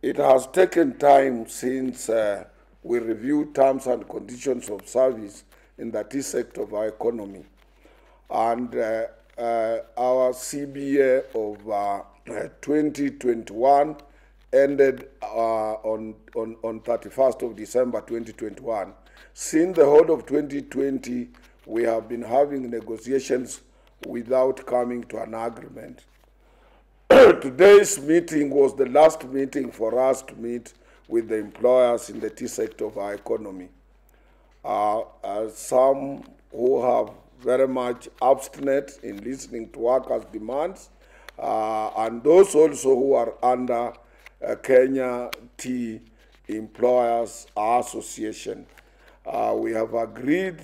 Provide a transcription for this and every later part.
It has taken time since we reviewed terms and conditions of service in the tea sector of our economy. And our CBA of 2021 ended on 31st of December 2021. Since the whole of 2020, we have been having negotiations without coming to an agreement. Today's meeting was the last meeting for us to meet with the employers in the tea sector of our economy. Some who have very much obstinate in listening to workers' demands, and those also who are under Kenya Tea Employers Association. We have agreed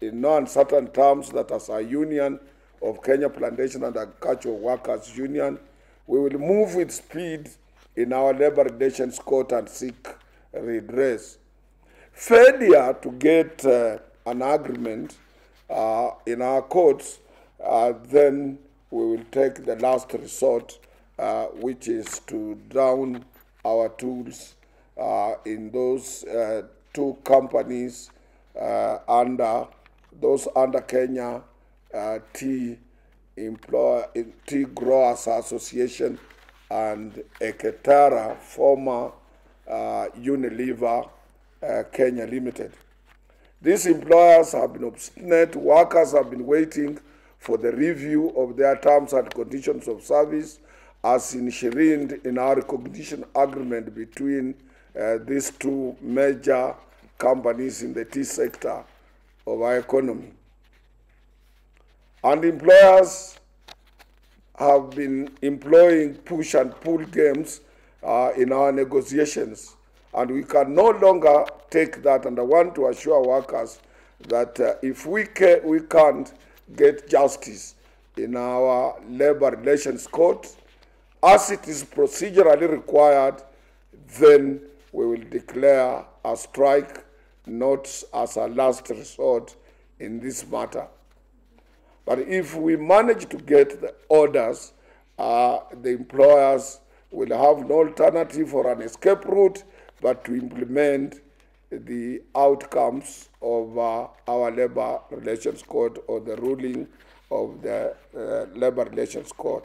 in no uncertain terms that as a union of Kenya Plantation and Agricultural Workers Union, we will move with speed in our labor relations court and seek redress. Failure to get an agreement in our courts, then we will take the last resort, which is to drown our tools in those two companies under Kenya Tea Growers Association and Eketara, former Unilever Kenya Limited. These employers have been obstinate. Workers have been waiting for the review of their terms and conditions of service as enshrined in our recognition agreement between these two major companies in the tea sector of our economy. And employers have been employing push and pull games in our negotiations. And we can no longer take that, and I want to assure workers that if we can't get justice in our labor relations court, as it is procedurally required, then we will declare a strike, not as a last resort in this matter. But if we manage to get the orders, the employers will have no alternative for an escape route but to implement the outcomes of our labor relations court or the ruling of the labor relations court.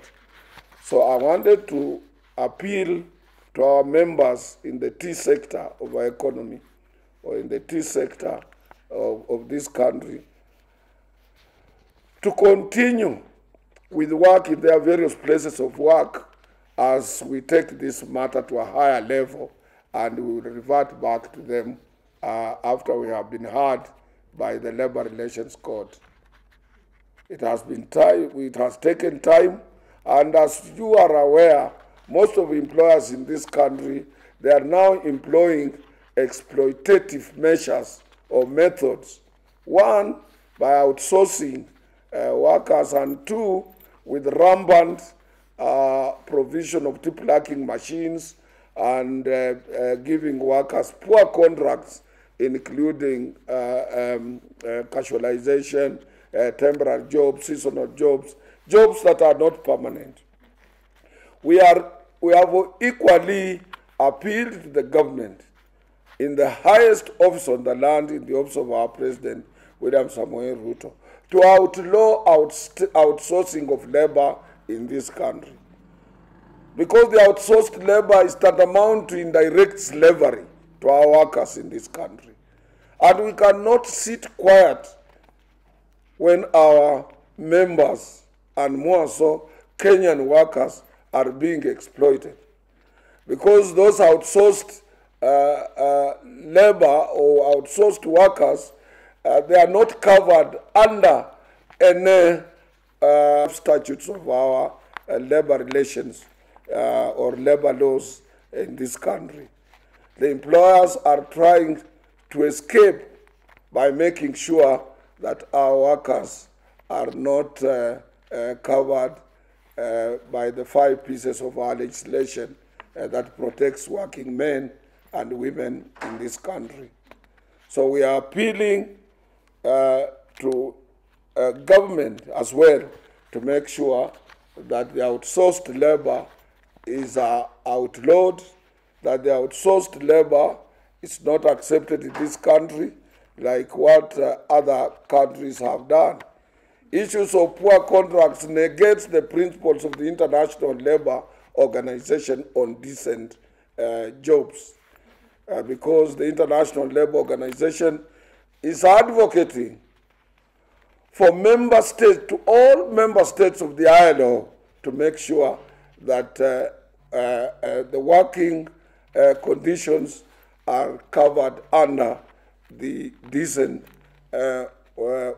So I wanted to appeal to our members in the tea sector of our economy or in the tea sector of this country to continue with work in their various places of work as we take this matter to a higher level, and we will revert back to them after we have been heard by the Labor Relations Court. It has taken time, and as you are aware, most of the employers in this country, they are now employing exploitative measures or methods. One, by outsourcing workers, and two, with rampant provision of tip-lacking machines and giving workers poor contracts, including casualization, temporary jobs, seasonal jobs, jobs that are not permanent. We have equally appealed to the government in the highest office on the land, in the office of our President, William Samoei Ruto, to outlaw outsourcing of labor in this country. Because the outsourced labor is tantamount to indirect slavery to our workers in this country. And we cannot sit quiet when our members, and more so Kenyan workers, are being exploited. Because those outsourced labor or outsourced workers, they are not covered under any statutes of our labor relations or labor laws in this country. The employers are trying to escape by making sure that our workers are not covered by the 5 pieces of our legislation that protects working men and women in this country. So we are appealing to government as well to make sure that the outsourced labor is outlawed that the outsourced labor is not accepted in this country like what other countries have done. Issues of poor contracts negates the principles of the International Labour Organization on decent jobs, because the International Labour Organization is advocating for member states, to all member states of the ILO, to make sure that the working conditions are covered under the decent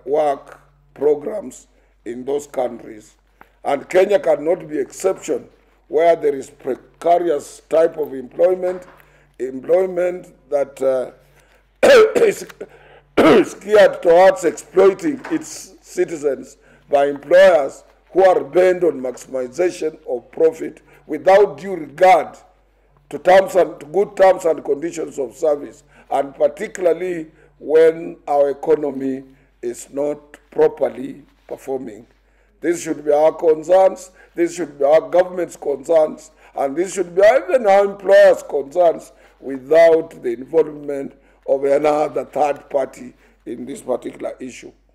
work programs in those countries. And Kenya cannot be exception, where there is precarious type of employment that is geared towards exploiting its citizens by employers who are bent on maximization of profit without due regard to good terms and conditions of service, and particularly when our economy is not properly performing. This should be our concerns, this should be our government's concerns, and this should be even our employers' concerns without the involvement of another third party in this particular issue.